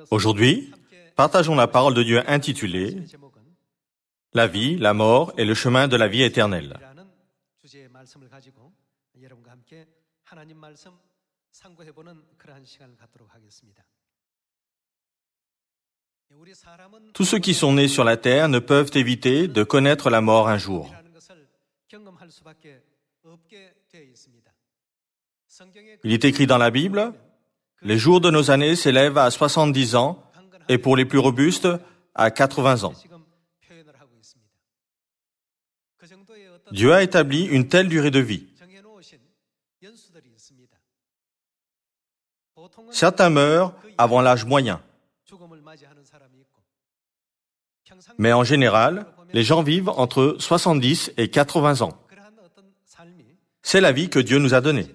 Aujourd'hui, partageons la parole de Dieu intitulée « La vie, la mort et le chemin de la vie éternelle ». Tous ceux qui sont nés sur la terre ne peuvent éviter de connaître la mort un jour. Il est écrit dans la Bible, « Les jours de nos années s'élèvent à 70 ans et pour les plus robustes, à 80 ans. » Dieu a établi une telle durée de vie. Certains meurent avant l'âge moyen. Mais en général, les gens vivent entre 70 et 80 ans. C'est la vie que Dieu nous a donnée.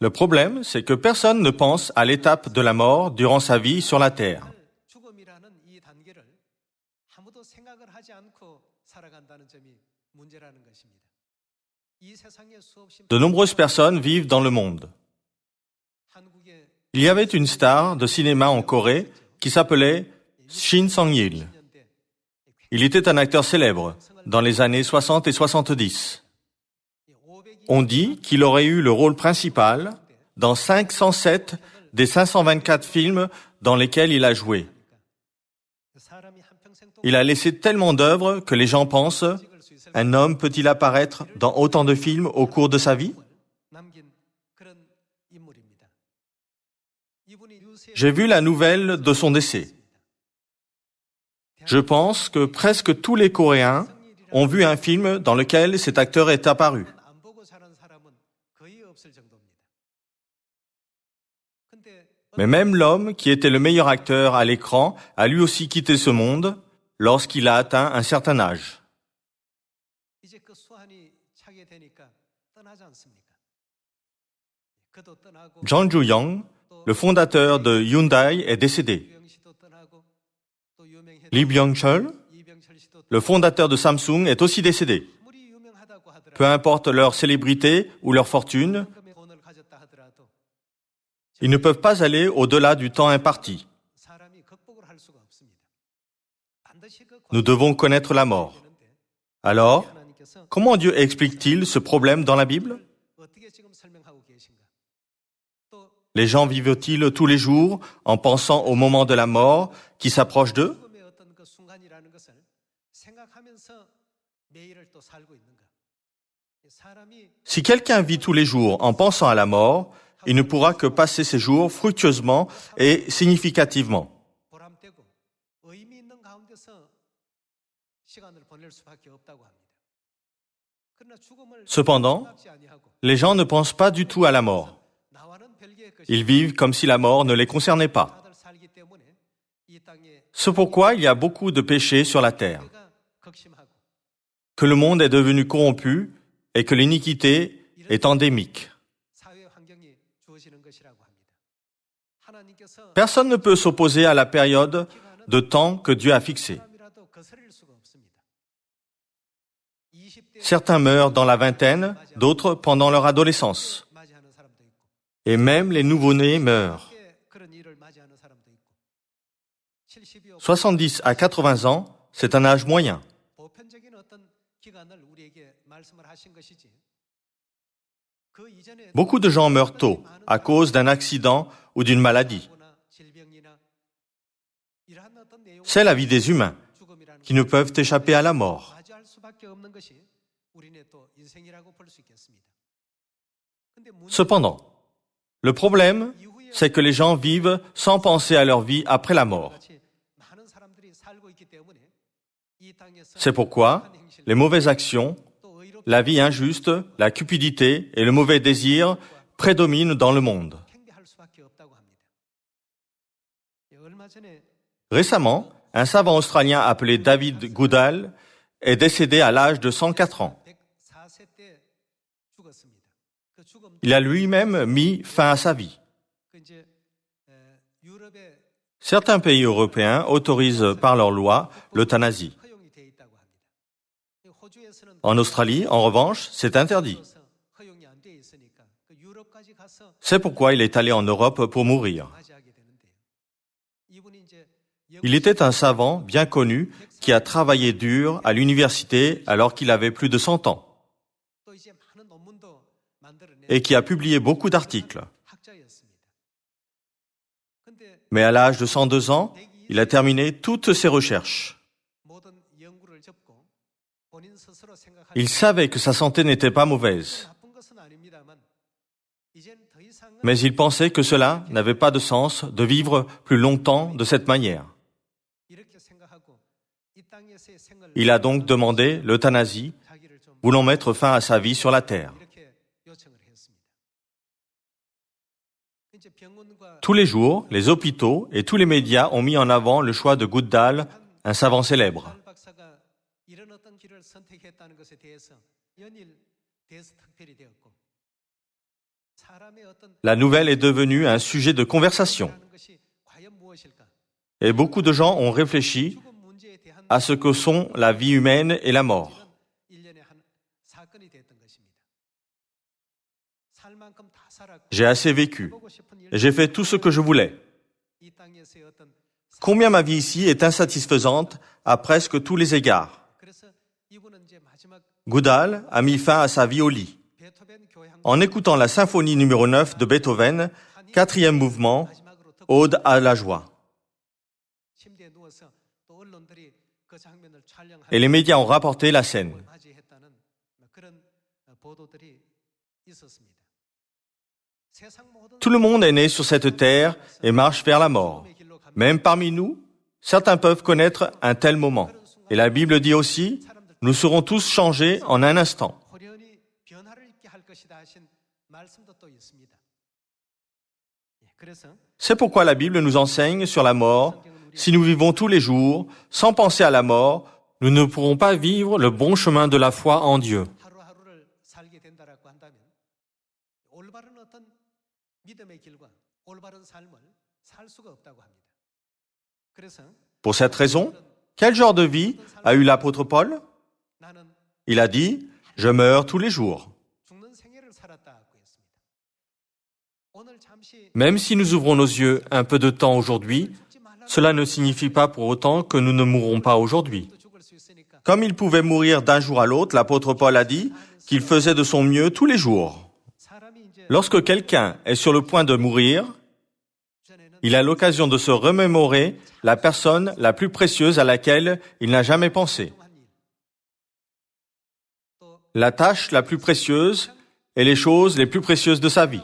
Le problème, c'est que personne ne pense à l'étape de la mort durant sa vie sur la terre. De nombreuses personnes vivent dans le monde. Il y avait une star de cinéma en Corée qui s'appelait Shin Sang-il. Il était un acteur célèbre dans les années 60 et 70. On dit qu'il aurait eu le rôle principal dans 507 des 524 films dans lesquels il a joué. Il a laissé tellement d'œuvres que les gens pensent « Un homme peut-il apparaître dans autant de films au cours de sa vie ?» J'ai vu la nouvelle de son décès. Je pense que presque tous les Coréens ont vu un film dans lequel cet acteur est apparu. Mais même l'homme qui était le meilleur acteur à l'écran a lui aussi quitté ce monde lorsqu'il a atteint un certain âge. Jung Joo-young, le fondateur de Hyundai, est décédé. Lee Byung-chul, le fondateur de Samsung, est aussi décédé. Peu importe leur célébrité ou leur fortune, ils ne peuvent pas aller au-delà du temps imparti. Nous devons connaître la mort. Alors, comment Dieu explique-t-il ce problème dans la Bible ? Les gens vivent-ils tous les jours en pensant au moment de la mort qui s'approche d'eux ? Si quelqu'un vit tous les jours en pensant à la mort, il ne pourra que passer ses jours fructueusement et significativement. Cependant, les gens ne pensent pas du tout à la mort. Ils vivent comme si la mort ne les concernait pas. C'est pourquoi il y a beaucoup de péchés sur la terre, que le monde est devenu corrompu et que l'iniquité est endémique. Personne ne peut s'opposer à la période de temps que Dieu a fixée. Certains meurent dans la vingtaine, d'autres pendant leur adolescence. Et même les nouveau-nés meurent. 70 à 80 ans, c'est un âge moyen. Beaucoup de gens meurent tôt, à cause d'un accident ou d'une maladie. C'est la vie des humains, qui ne peuvent échapper à la mort. Cependant, le problème, c'est que les gens vivent sans penser à leur vie après la mort. C'est pourquoi les mauvaises actions, la vie injuste, la cupidité et le mauvais désir prédominent dans le monde. Récemment, un savant australien appelé David Goodall est décédé à l'âge de 104 ans. Il a lui-même mis fin à sa vie. Certains pays européens autorisent par leur loi l'euthanasie. En Australie, en revanche, c'est interdit. C'est pourquoi il est allé en Europe pour mourir. Il était un savant bien connu qui a travaillé dur à l'université alors qu'il avait plus de 100 ans et qui a publié beaucoup d'articles. Mais à l'âge de 102 ans, il a terminé toutes ses recherches. Il savait que sa santé n'était pas mauvaise. Mais il pensait que cela n'avait pas de sens de vivre plus longtemps de cette manière. Il a donc demandé l'euthanasie, voulant mettre fin à sa vie sur la terre. Tous les jours, les hôpitaux et tous les médias ont mis en avant le choix de Goodall, un savant célèbre. La nouvelle est devenue un sujet de conversation. Et beaucoup de gens ont réfléchi à ce que sont la vie humaine et la mort. J'ai assez vécu et j'ai fait tout ce que je voulais. Combien ma vie ici est insatisfaisante à presque tous les égards. Goodall a mis fin à sa vie au lit. En écoutant la symphonie numéro 9 de Beethoven, 4e mouvement, Ode à la joie. Et les médias ont rapporté la scène. Tout le monde est né sur cette terre et marche vers la mort. Même parmi nous, certains peuvent connaître un tel moment. Et la Bible dit aussi, nous serons tous changés en un instant. C'est pourquoi la Bible nous enseigne sur la mort. Si nous vivons tous les jours sans penser à la mort, nous ne pourrons pas vivre le bon chemin de la foi en Dieu. Pour cette raison, quel genre de vie a eu l'apôtre Paul? Il a dit, « Je meurs tous les jours ». Même si nous ouvrons nos yeux un peu de temps aujourd'hui, cela ne signifie pas pour autant que nous ne mourrons pas aujourd'hui. Comme il pouvait mourir d'un jour à l'autre, l'apôtre Paul a dit qu'il faisait de son mieux tous les jours. Lorsque quelqu'un est sur le point de mourir, il a l'occasion de se remémorer la personne la plus précieuse à laquelle il n'a jamais pensé. La tâche la plus précieuse et les choses les plus précieuses de sa vie.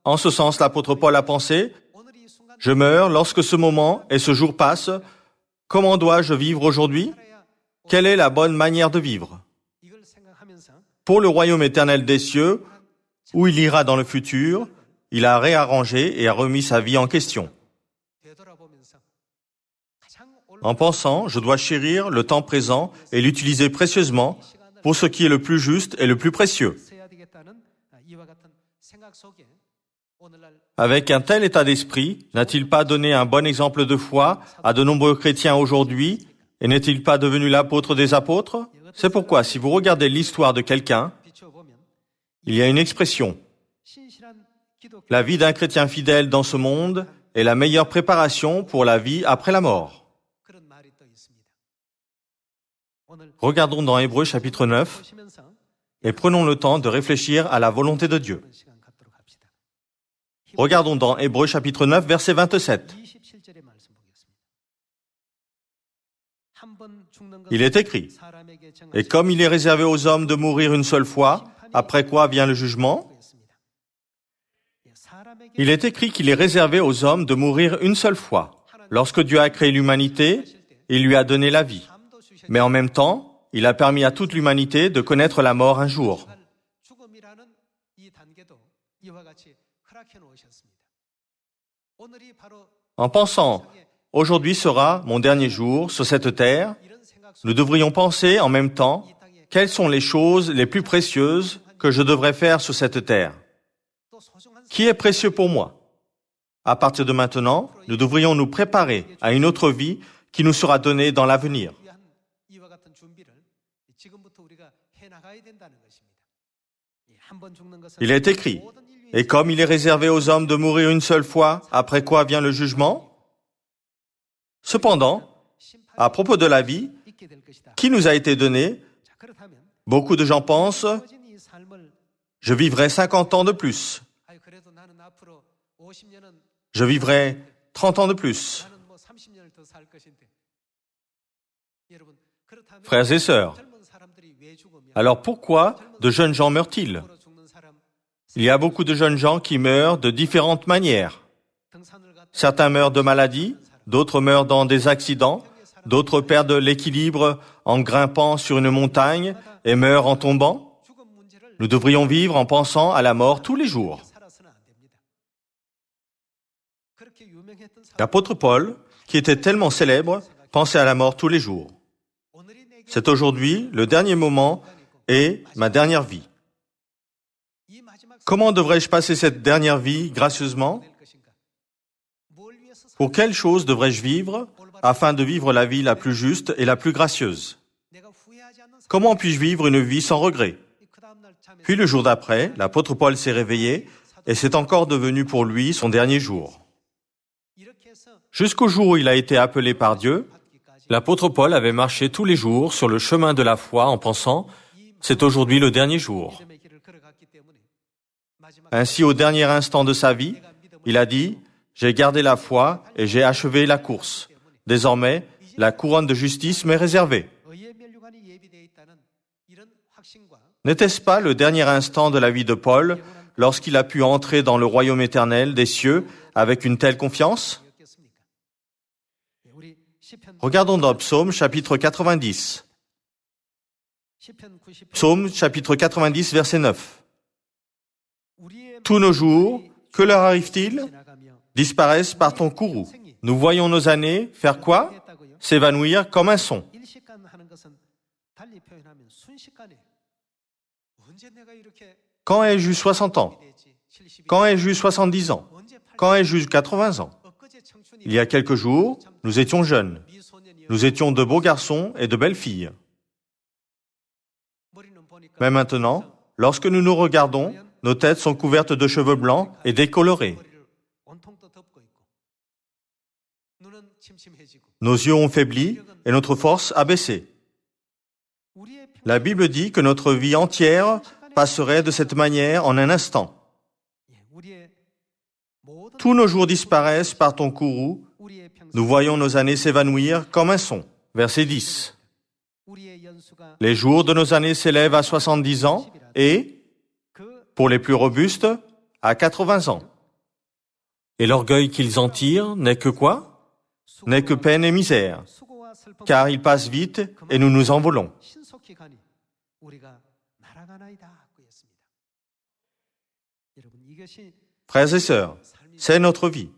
En ce sens, l'apôtre Paul a pensé, « Je meurs lorsque ce moment et ce jour passent. Comment dois-je vivre aujourd'hui? Quelle est la bonne manière de vivre? Pour le royaume éternel des cieux, où il ira dans le futur, il a réarrangé et a remis sa vie en question. En pensant, je dois chérir le temps présent et l'utiliser précieusement pour ce qui est le plus juste et le plus précieux. Avec un tel état d'esprit, n'a-t-il pas donné un bon exemple de foi à de nombreux chrétiens aujourd'hui et n'est-il pas devenu l'apôtre des apôtres? C'est pourquoi, si vous regardez l'histoire de quelqu'un, il y a une expression. La vie d'un chrétien fidèle dans ce monde est la meilleure préparation pour la vie après la mort. Regardons dans Hébreux chapitre 9 et prenons le temps de réfléchir à la volonté de Dieu. Regardons dans Hébreux chapitre 9, verset 27. Il est écrit, « Et comme il est réservé aux hommes de mourir une seule fois, après quoi vient le jugement ?» Il est écrit qu'il est réservé aux hommes de mourir une seule fois. Lorsque Dieu a créé l'humanité, il lui a donné la vie. Mais en même temps, il a permis à toute l'humanité de connaître la mort un jour. En pensant, aujourd'hui sera mon dernier jour sur cette terre, nous devrions penser en même temps, quelles sont les choses les plus précieuses que je devrais faire sur cette terre? Qui est précieux pour moi? À partir de maintenant, nous devrions nous préparer à une autre vie qui nous sera donnée dans l'avenir. Il est écrit, « Et comme il est réservé aux hommes de mourir une seule fois, après quoi vient le jugement ?» Cependant, à propos de la vie qui nous a été donnée, beaucoup de gens pensent « Je vivrai 50 ans de plus. Je vivrai 30 ans de plus. » Frères et sœurs, alors pourquoi de jeunes gens meurent-ils? Il y a beaucoup de jeunes gens qui meurent de différentes manières. Certains meurent de maladie, d'autres meurent dans des accidents, d'autres perdent l'équilibre en grimpant sur une montagne et meurent en tombant. Nous devrions vivre en pensant à la mort tous les jours. L'apôtre Paul, qui était tellement célèbre, pensait à la mort tous les jours. C'est aujourd'hui le dernier moment et ma dernière vie. Comment devrais-je passer cette dernière vie gracieusement? Pour quelle chose devrais-je vivre afin de vivre la vie la plus juste et la plus gracieuse? Comment puis-je vivre une vie sans regret? Puis le jour d'après, l'apôtre Paul s'est réveillé et c'est encore devenu pour lui son dernier jour. Jusqu'au jour où il a été appelé par Dieu, l'apôtre Paul avait marché tous les jours sur le chemin de la foi en pensant « C'est aujourd'hui le dernier jour ». Ainsi, au dernier instant de sa vie, il a dit « J'ai gardé la foi et j'ai achevé la course. Désormais, la couronne de justice m'est réservée. » N'était-ce pas le dernier instant de la vie de Paul lorsqu'il a pu entrer dans le royaume éternel des cieux avec une telle confiance? Regardons dans Psaume chapitre 90. Psaume chapitre 90, verset 9. Tous nos jours, que leur arrive-t-il? Disparaissent par ton courroux. Nous voyons nos années faire quoi? S'évanouir comme un son. Quand ai-je eu 60 ans? Quand ai-je eu 70 ans? Quand ai-je eu 80 ans? Il y a quelques jours, nous étions jeunes. Nous étions de beaux garçons et de belles filles. Mais maintenant, lorsque nous nous regardons, nos têtes sont couvertes de cheveux blancs et décolorés. Nos yeux ont faibli et notre force a baissé. La Bible dit que notre vie entière passerait de cette manière en un instant. Tous nos jours disparaissent par ton courroux. Nous voyons nos années s'évanouir comme un son. Verset 10. Les jours de nos années s'élèvent à 70 ans et, pour les plus robustes, à 80 ans. Et l'orgueil qu'ils en tirent n'est que quoi? N'est que peine et misère, car ils passent vite et nous nous envolons. Frères et sœurs, c'est notre vie.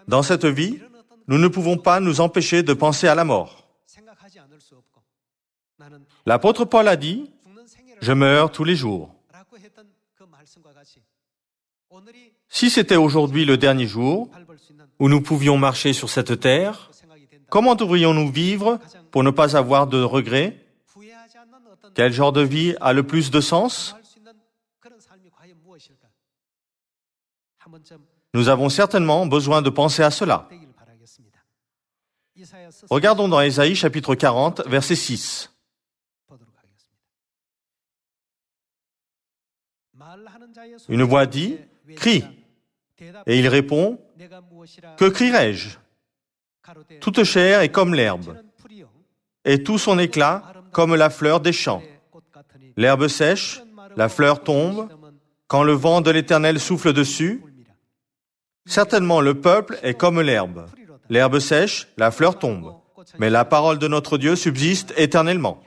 Dans cette vie, nous ne pouvons pas nous empêcher de penser à la mort. L'apôtre Paul a dit, « Je meurs tous les jours ». Si c'était aujourd'hui le dernier jour, où nous pouvions marcher sur cette terre, comment devrions-nous vivre pour ne pas avoir de regrets? Quel genre de vie a le plus de sens? Nous avons certainement besoin de penser à cela. Regardons dans Ésaïe chapitre 40, verset 6. Une voix dit, « Crie !» Et il répond, « Que crierai-je? Toute chair est comme l'herbe, et tout son éclat comme la fleur des champs. L'herbe sèche, la fleur tombe, quand le vent de l'Éternel souffle dessus. Certainement le peuple est comme l'herbe. L'herbe sèche, la fleur tombe. Mais la parole de notre Dieu subsiste éternellement. »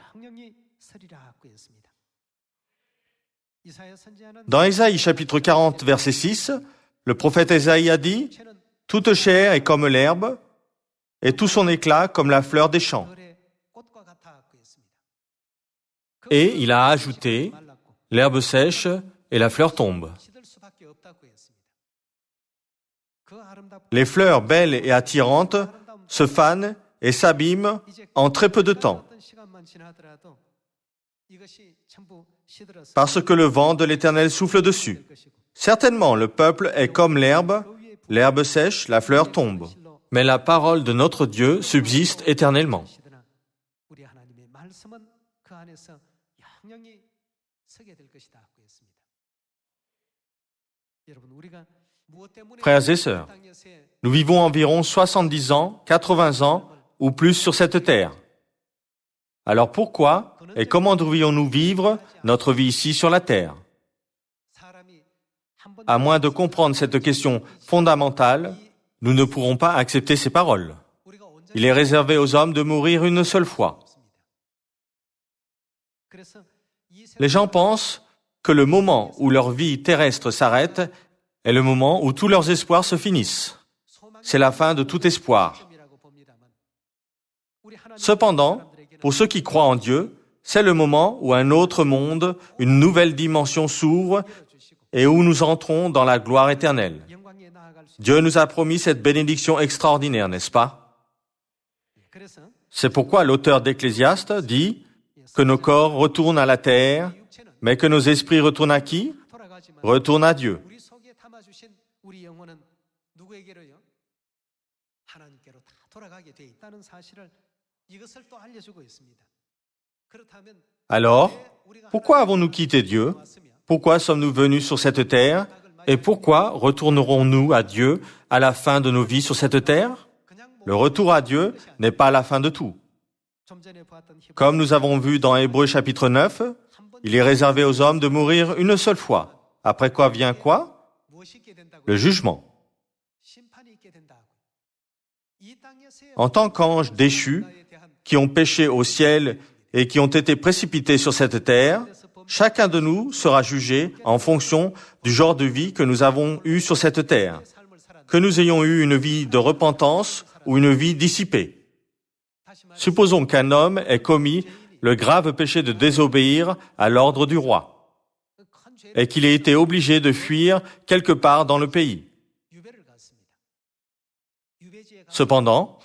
Dans Ésaïe chapitre 40, verset 6, le prophète Ésaïe a dit, « Toute chair est comme l'herbe, et tout son éclat comme la fleur des champs. » Et il a ajouté, « L'herbe sèche et la fleur tombe. » Les fleurs belles et attirantes se fanent et s'abîment en très peu de temps. parce que le vent de l'Éternel souffle dessus. Certainement, le peuple est comme l'herbe sèche, la fleur tombe. Mais la parole de notre Dieu subsiste éternellement. Frères et sœurs, nous vivons environ 70 ans, 80 ans ou plus sur cette terre. Alors pourquoi et comment devrions-nous vivre notre vie ici sur la terre? À moins de comprendre cette question fondamentale, nous ne pourrons pas accepter ces paroles. Il est réservé aux hommes de mourir une seule fois. Les gens pensent que le moment où leur vie terrestre s'arrête est le moment où tous leurs espoirs se finissent. C'est la fin de tout espoir. Cependant, pour ceux qui croient en Dieu, c'est le moment où un autre monde, une nouvelle dimension s'ouvre et où nous entrons dans la gloire éternelle. Dieu nous a promis cette bénédiction extraordinaire, n'est-ce pas? C'est pourquoi l'auteur d'Ecclésiaste dit que nos corps retournent à la terre, mais que nos esprits retournent à qui? Retournent à Dieu. Alors, pourquoi avons-nous quitté Dieu? Pourquoi sommes-nous venus sur cette terre? Et pourquoi retournerons-nous à Dieu à la fin de nos vies sur cette terre? Le retour à Dieu n'est pas la fin de tout. Comme nous avons vu dans Hébreux chapitre 9, il est réservé aux hommes de mourir une seule fois. Après quoi vient quoi? Le jugement. En tant qu'anges déchus, qui ont péché au ciel et qui ont été précipités sur cette terre, chacun de nous sera jugé en fonction du genre de vie que nous avons eu sur cette terre, que nous ayons eu une vie de repentance ou une vie dissipée. Supposons qu'un homme ait commis le grave péché de désobéir à l'ordre du roi et qu'il ait été obligé de fuir quelque part dans le pays. Cependant,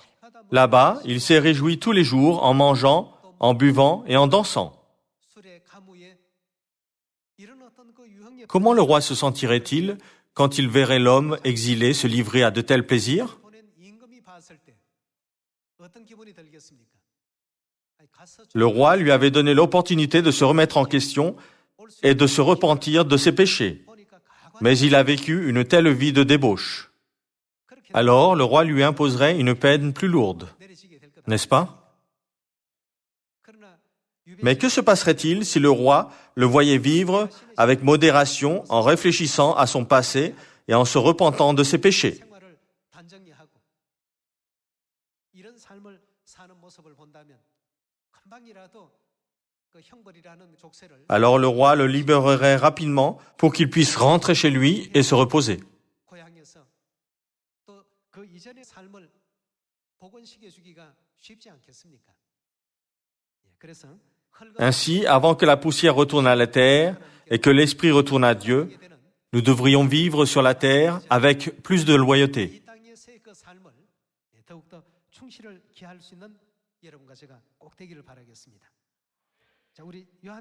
là-bas, il s'est réjoui tous les jours en mangeant, en buvant et en dansant. Comment le roi se sentirait-il quand il verrait l'homme exilé se livrer à de tels plaisirs? Le roi lui avait donné l'opportunité de se remettre en question et de se repentir de ses péchés. Mais il a vécu une telle vie de débauche. Alors, le roi lui imposerait une peine plus lourde, n'est-ce pas? Mais que se passerait-il si le roi le voyait vivre avec modération en réfléchissant à son passé et en se repentant de ses péchés? Alors le roi le libérerait rapidement pour qu'il puisse rentrer chez lui et se reposer. Ainsi, avant que la poussière retourne à la terre et que l'esprit retourne à Dieu, nous devrions vivre sur la terre avec plus de loyauté.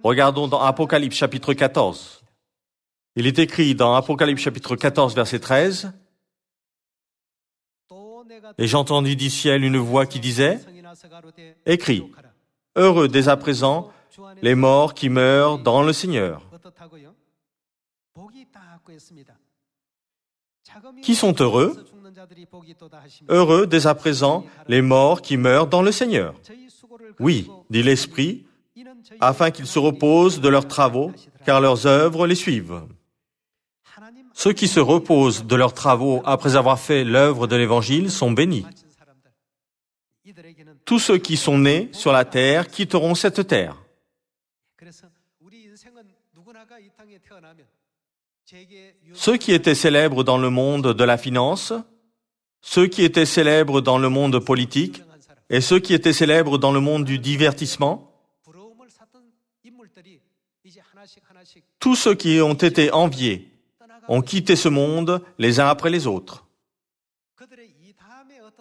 Regardons dans Apocalypse chapitre 14. Il est écrit dans Apocalypse chapitre 14, verset 13, « Et j'entendis du ciel une voix qui disait, « Écris, heureux dès à présent les morts qui meurent dans le Seigneur. » Qui sont heureux? Heureux dès à présent les morts qui meurent dans le Seigneur. Oui, dit l'Esprit, afin qu'ils se reposent de leurs travaux, car leurs œuvres les suivent. Ceux qui se reposent de leurs travaux après avoir fait l'œuvre de l'Évangile sont bénis. Tous ceux qui sont nés sur la terre quitteront cette terre. Ceux qui étaient célèbres dans le monde de la finance, ceux qui étaient célèbres dans le monde politique et ceux qui étaient célèbres dans le monde du divertissement, tous ceux qui ont été enviés ont quitté ce monde les uns après les autres.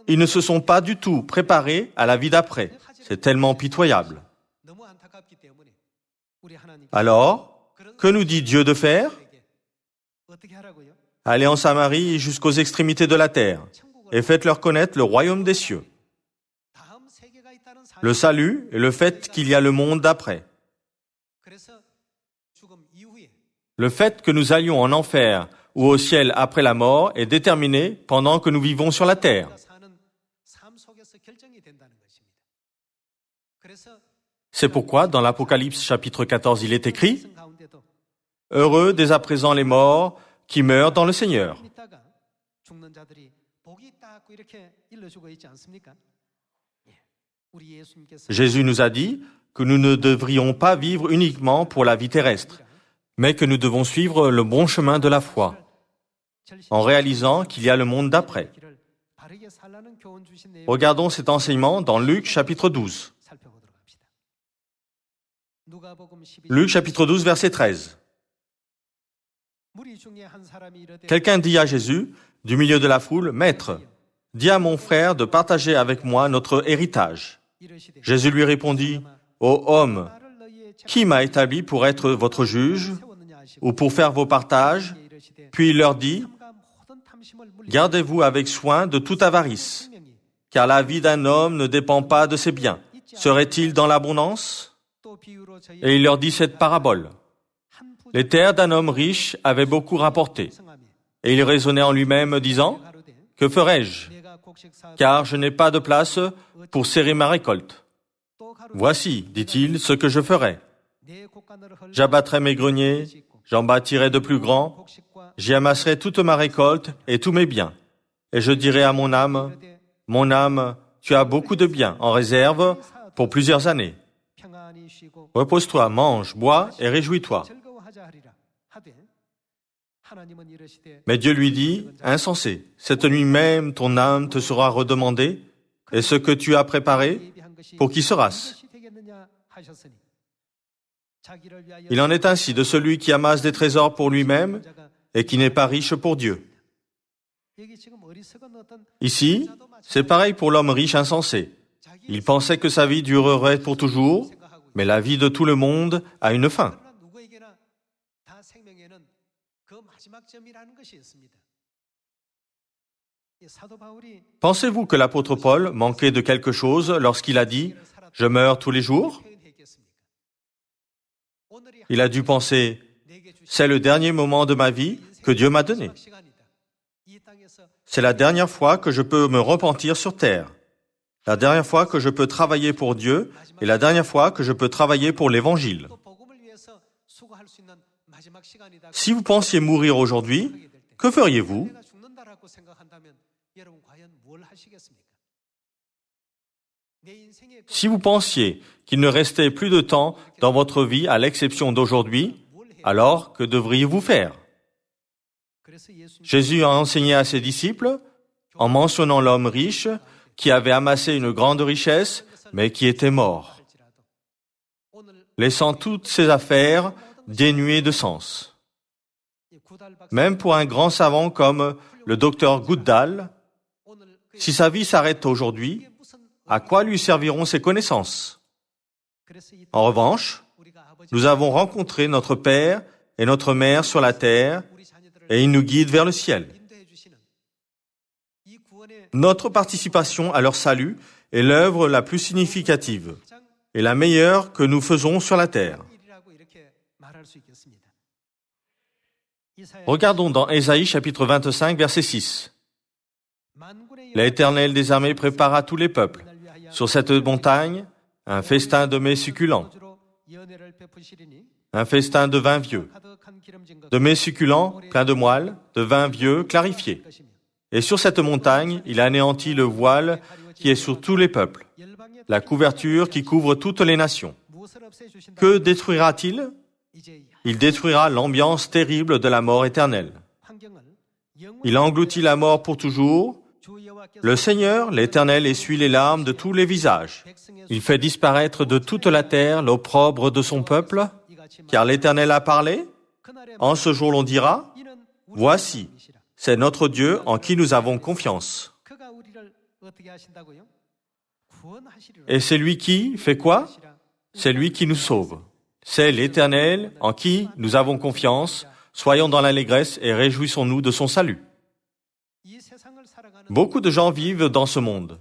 Ils ne se sont pas du tout préparés à la vie d'après. C'est tellement pitoyable. Alors, que nous dit Dieu de faire? Allez en Samarie jusqu'aux extrémités de la terre et faites-leur connaître le royaume des cieux. Le salut et le fait qu'il y a le monde d'après. Le fait que nous allions en enfer ou au ciel après la mort est déterminé pendant que nous vivons sur la terre. C'est pourquoi dans l'Apocalypse chapitre 14, il est écrit « Heureux dès à présent les morts qui meurent dans le Seigneur ». Jésus nous a dit que nous ne devrions pas vivre uniquement pour la vie terrestre, mais que nous devons suivre le bon chemin de la foi, en réalisant qu'il y a le monde d'après. Regardons cet enseignement dans Luc chapitre 12. Luc chapitre 12, verset 13. Quelqu'un dit à Jésus, du milieu de la foule, « Maître, dis à mon frère de partager avec moi notre héritage. » Jésus lui répondit, « Ô homme, qui m'a établi pour être votre juge ou pour faire vos partages ?» Puis il leur dit, « Gardez-vous avec soin de toute avarice, car la vie d'un homme ne dépend pas de ses biens. Serait-il dans l'abondance ?» Et il leur dit cette parabole. Les terres d'un homme riche avaient beaucoup rapporté. Et il raisonnait en lui-même, disant, « Que ferai-je? Car je n'ai pas de place pour serrer ma récolte. Voici, dit-il, ce que je ferai. J'abattrai mes greniers, j'en bâtirai de plus grands, j'y amasserai toute ma récolte et tous mes biens. Et je dirai à mon âme, « Mon âme, tu as beaucoup de biens en réserve pour plusieurs années. Repose-toi, mange, bois et réjouis-toi. » Mais Dieu lui dit, « Insensé, cette nuit même ton âme te sera redemandée, et ce que tu as préparé, pour qui sera-ce? » Il en est ainsi de celui qui amasse des trésors pour lui-même et qui n'est pas riche pour Dieu. Ici, c'est pareil pour l'homme riche insensé. Il pensait que sa vie durerait pour toujours, mais la vie de tout le monde a une fin. Pensez-vous que l'apôtre Paul manquait de quelque chose lorsqu'il a dit « Je meurs tous les jours » ? Il a dû penser « C'est le dernier moment de ma vie que Dieu m'a donné. C'est la dernière fois que je peux me repentir sur terre. La dernière fois que je peux travailler pour Dieu et la dernière fois que je peux travailler pour l'Évangile. » Si vous pensiez mourir aujourd'hui, que feriez-vous? Si vous pensiez qu'il ne restait plus de temps dans votre vie à l'exception d'aujourd'hui, alors que devriez-vous faire? Jésus a enseigné à ses disciples, en mentionnant l'homme riche qui avait amassé une grande richesse, mais qui était mort, laissant toutes ses affaires dénuées de sens. Même pour un grand savant comme le docteur Goodall, si sa vie s'arrête aujourd'hui, à quoi lui serviront ses connaissances? En revanche, nous avons rencontré notre Père et notre Mère sur la terre et ils nous guident vers le ciel. Notre participation à leur salut est l'œuvre la plus significative et la meilleure que nous faisons sur la terre. Regardons dans Ésaïe chapitre 25, verset 6. L'Éternel des armées prépara tous les peuples sur cette montagne un festin de mets succulents, un festin de vin vieux, de mets succulents pleins de moelle, de vin vieux clarifié. Et sur cette montagne, il anéantit le voile qui est sur tous les peuples, la couverture qui couvre toutes les nations. Que détruira-t-il? Il détruira l'ambiance terrible de la mort éternelle. Il engloutit la mort pour toujours. Le Seigneur, l'Éternel, essuie les larmes de tous les visages. Il fait disparaître de toute la terre l'opprobre de son peuple, car l'Éternel a parlé. En ce jour, l'on dira, « Voici, c'est notre Dieu en qui nous avons confiance. » Et c'est lui qui fait quoi? C'est lui qui nous sauve. C'est l'Éternel en qui nous avons confiance. Soyons dans l'allégresse et réjouissons-nous de son salut. Beaucoup de gens vivent dans ce monde.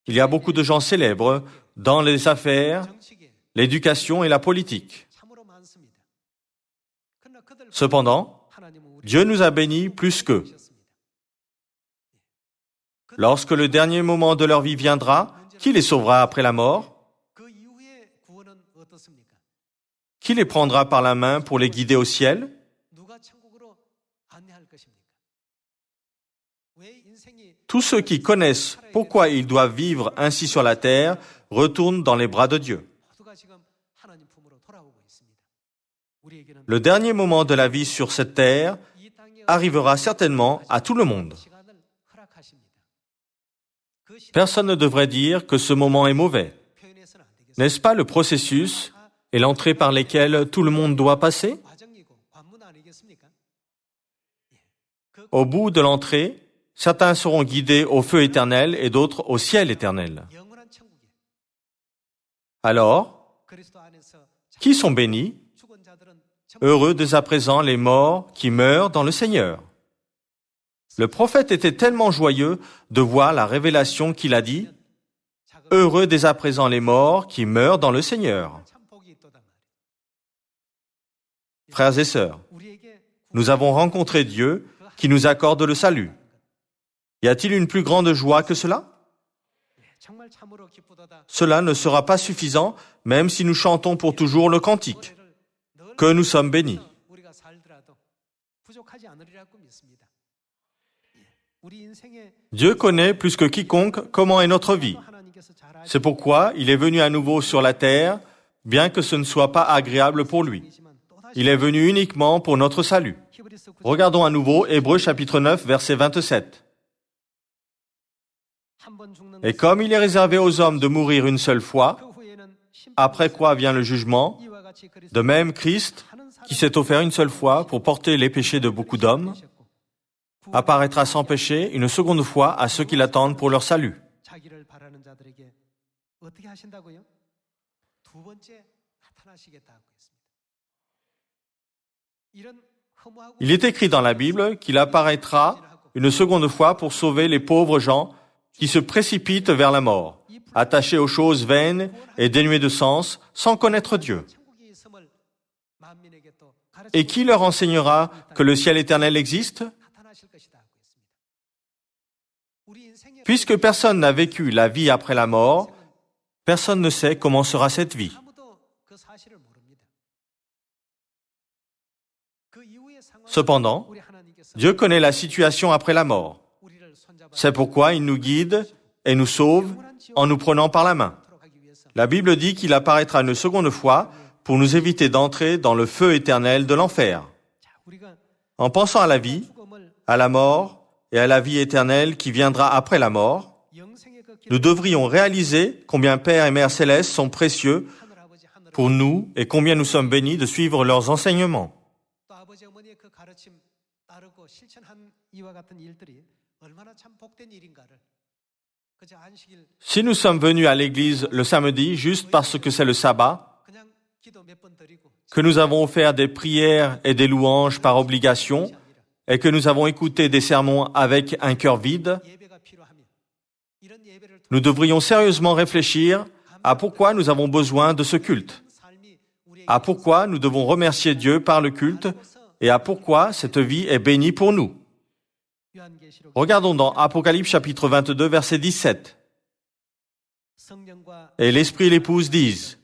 Il y a beaucoup de gens célèbres dans les affaires, l'éducation et la politique. Cependant, Dieu nous a bénis plus qu'eux. Lorsque le dernier moment de leur vie viendra, qui les sauvera après la mort? Qui les prendra par la main pour les guider au ciel? Tous ceux qui connaissent pourquoi ils doivent vivre ainsi sur la terre retournent dans les bras de Dieu. Le dernier moment de la vie sur cette terre arrivera certainement à tout le monde. Personne ne devrait dire que ce moment est mauvais. N'est-ce pas le processus et l'entrée par lesquels tout le monde doit passer? Au bout de l'entrée, certains seront guidés au feu éternel et d'autres au ciel éternel. Alors, qui sont bénis? Heureux dès à présent les morts qui meurent dans le Seigneur. Le prophète était tellement joyeux de voir la révélation qu'il a dit « Heureux dès à présent les morts qui meurent dans le Seigneur ». Frères et sœurs, nous avons rencontré Dieu qui nous accorde le salut. Y a-t-il une plus grande joie que cela? Cela ne sera pas suffisant, même si nous chantons pour toujours le cantique, que nous sommes bénis. Dieu connaît plus que quiconque comment est notre vie. C'est pourquoi il est venu à nouveau sur la terre, bien que ce ne soit pas agréable pour lui. Il est venu uniquement pour notre salut. Regardons à nouveau Hébreux chapitre 9, verset 27. Et comme il est réservé aux hommes de mourir une seule fois, après quoi vient le jugement, de même Christ, qui s'est offert une seule fois pour porter les péchés de beaucoup d'hommes, apparaîtra sans péché une seconde fois à ceux qui l'attendent pour leur salut. Il est écrit dans la Bible qu'il apparaîtra une seconde fois pour sauver les pauvres gens qui se précipitent vers la mort, attachés aux choses vaines et dénués de sens, sans connaître Dieu. Et qui leur enseignera que le ciel éternel existe? Puisque personne n'a vécu la vie après la mort, personne ne sait comment sera cette vie. Cependant, Dieu connaît la situation après la mort. C'est pourquoi il nous guide et nous sauve en nous prenant par la main. La Bible dit qu'il apparaîtra une seconde fois pour nous éviter d'entrer dans le feu éternel de l'enfer. En pensant à la vie, à la mort et à la vie éternelle qui viendra après la mort, nous devrions réaliser combien Père et Mère célestes sont précieux pour nous et combien nous sommes bénis de suivre leurs enseignements. Si nous sommes venus à l'église le samedi juste parce que c'est le sabbat, que nous avons offert des prières et des louanges par obligation, et que nous avons écouté des sermons avec un cœur vide, nous devrions sérieusement réfléchir à pourquoi nous avons besoin de ce culte, à pourquoi nous devons remercier Dieu par le culte et à pourquoi cette vie est bénie pour nous. Regardons dans Apocalypse chapitre 22, verset 17. Et l'Esprit et l'épouse disent,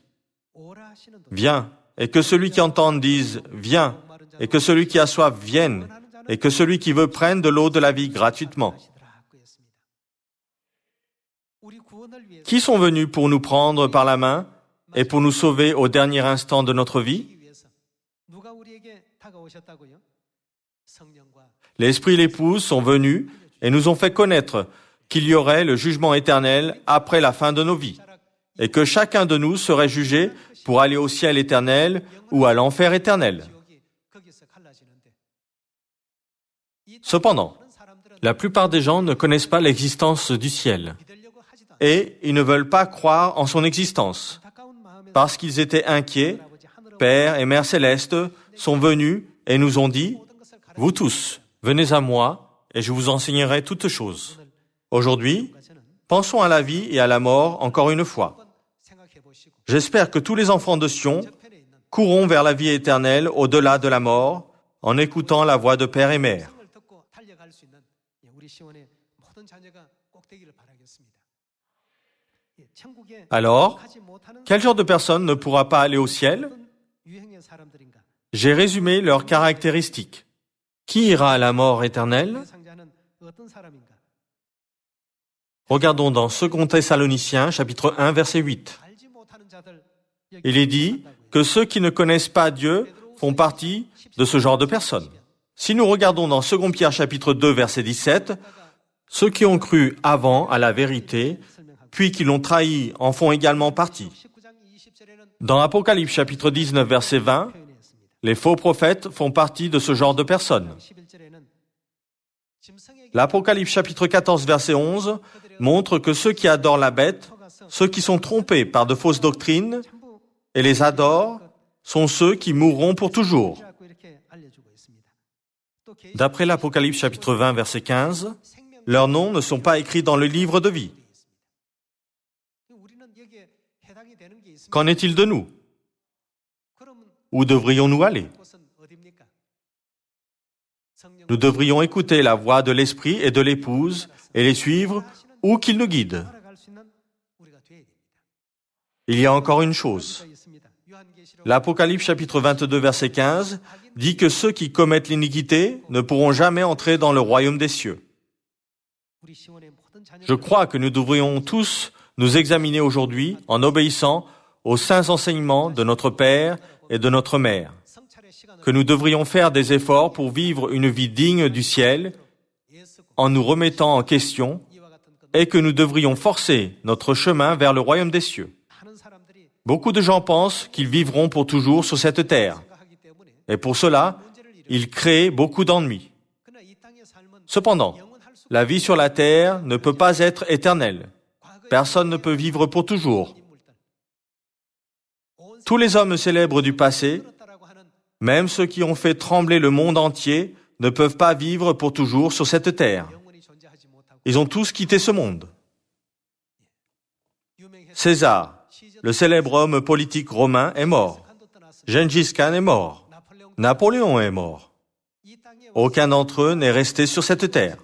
« Viens », et que celui qui entend dise, « Viens », et que celui qui a soif vienne, et que celui qui veut prenne de l'eau de la vie gratuitement. Qui sont venus pour nous prendre par la main et pour nous sauver au dernier instant de notre vie? L'Esprit et l'épouse sont venus et nous ont fait connaître qu'il y aurait le jugement éternel après la fin de nos vies, et que chacun de nous serait jugé pour aller au ciel éternel ou à l'enfer éternel. Cependant, la plupart des gens ne connaissent pas l'existence du ciel et ils ne veulent pas croire en son existence parce qu'ils étaient inquiets Père et Mère célestes, sont venus et nous ont dit, « Vous tous, venez à moi et je vous enseignerai toutes choses. » Aujourd'hui, pensons à la vie et à la mort encore une fois. J'espère que tous les enfants de Sion courront vers la vie éternelle au-delà de la mort en écoutant la voix de Père et Mère. Alors, quel genre de personne ne pourra pas aller au ciel? J'ai résumé leurs caractéristiques. Qui ira à la mort éternelle? Regardons dans 2 Thessaloniciens, chapitre 1, verset 8. Il est dit que ceux qui ne connaissent pas Dieu font partie de ce genre de personnes. Si nous regardons dans 2 Pierre, chapitre 2, verset 17, ceux qui ont cru avant à la vérité, puis qui l'ont trahi, en font également partie. Dans Apocalypse, chapitre 19, verset 20, les faux prophètes font partie de ce genre de personnes. L'Apocalypse, chapitre 14, verset 11, montre que ceux qui adorent la bête, ceux qui sont trompés par de fausses doctrines et les adorent, sont ceux qui mourront pour toujours. D'après l'Apocalypse, chapitre 20, verset 15, leurs noms ne sont pas écrits dans le livre de vie. Qu'en est-il de nous? Où devrions-nous aller? Nous devrions écouter la voix de l'Esprit et de l'Épouse et les suivre où qu'ils nous guident. Il y a encore une chose. L'Apocalypse chapitre 22 verset 15 dit que ceux qui commettent l'iniquité ne pourront jamais entrer dans le royaume des cieux. Je crois que nous devrions tous nous examiner aujourd'hui en obéissant aux saints enseignements de notre Père et de notre Mère, que nous devrions faire des efforts pour vivre une vie digne du ciel en nous remettant en question et que nous devrions forcer notre chemin vers le royaume des cieux. Beaucoup de gens pensent qu'ils vivront pour toujours sur cette terre. Et pour cela, ils créent beaucoup d'ennuis. Cependant, la vie sur la terre ne peut pas être éternelle. Personne ne peut vivre pour toujours. Tous les hommes célèbres du passé, même ceux qui ont fait trembler le monde entier, ne peuvent pas vivre pour toujours sur cette terre. Ils ont tous quitté ce monde. César, le célèbre homme politique romain, est mort. Gengis Khan est mort. Napoléon est mort. Aucun d'entre eux n'est resté sur cette terre.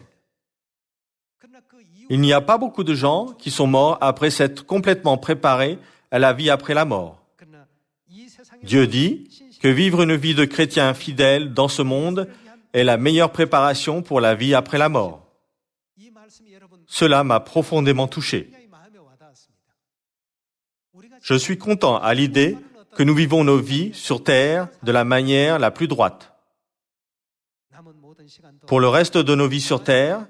Il n'y a pas beaucoup de gens qui sont morts après s'être complètement préparés à la vie après la mort. Dieu dit que vivre une vie de chrétien fidèle dans ce monde est la meilleure préparation pour la vie après la mort. Cela m'a profondément touché. Je suis content à l'idée que nous vivons nos vies sur terre de la manière la plus droite. Pour le reste de nos vies sur terre,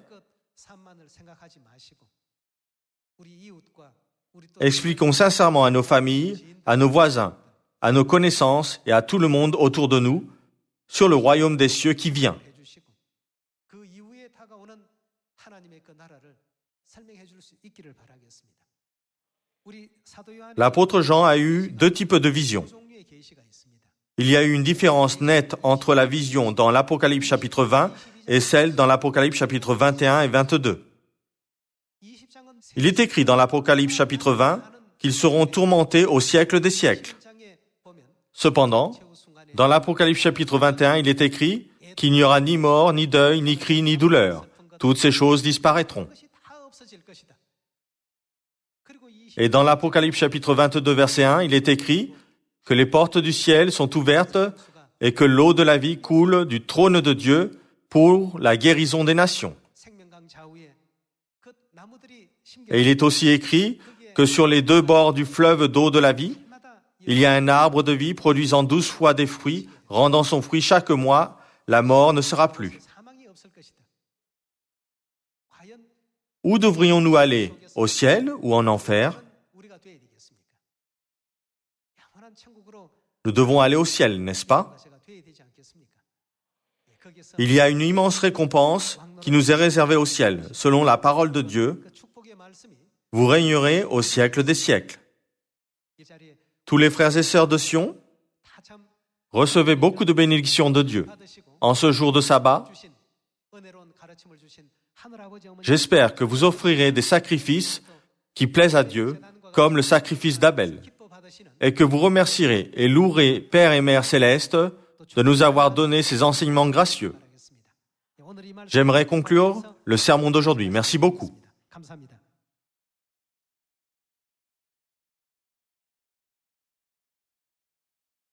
expliquons sincèrement à nos familles, à nos voisins, à nos connaissances et à tout le monde autour de nous sur le royaume des cieux qui vient. L'apôtre Jean a eu 2 types de visions. Il y a eu une différence nette entre la vision dans l'Apocalypse chapitre 20 et celle dans l'Apocalypse chapitre 21 et 22. Il est écrit dans l'Apocalypse chapitre 20 qu'ils seront tourmentés au siècle des siècles. Cependant, dans l'Apocalypse chapitre 21, il est écrit qu'il n'y aura ni mort, ni deuil, ni cri, ni douleur. Toutes ces choses disparaîtront. Et dans l'Apocalypse chapitre 22, verset 1, il est écrit que les portes du ciel sont ouvertes et que l'eau de la vie coule du trône de Dieu pour la guérison des nations. Et il est aussi écrit que sur les 2 bords du fleuve d'eau de la vie, il y a un arbre de vie produisant 12 fois des fruits, rendant son fruit chaque mois, la mort ne sera plus. Où devrions-nous aller? Au ciel ou en enfer? Nous devons aller au ciel, n'est-ce pas? Il y a une immense récompense qui nous est réservée au ciel. Selon la parole de Dieu, vous régnerez au siècle des siècles. Tous les frères et sœurs de Sion, Recevez beaucoup de bénédictions de Dieu. En ce jour de sabbat, j'espère que vous offrirez des sacrifices qui plaisent à Dieu, comme le sacrifice d'Abel, et que vous remercierez et louerez Père et Mère célestes de nous avoir donné ces enseignements gracieux. J'aimerais conclure le sermon d'aujourd'hui. Merci beaucoup.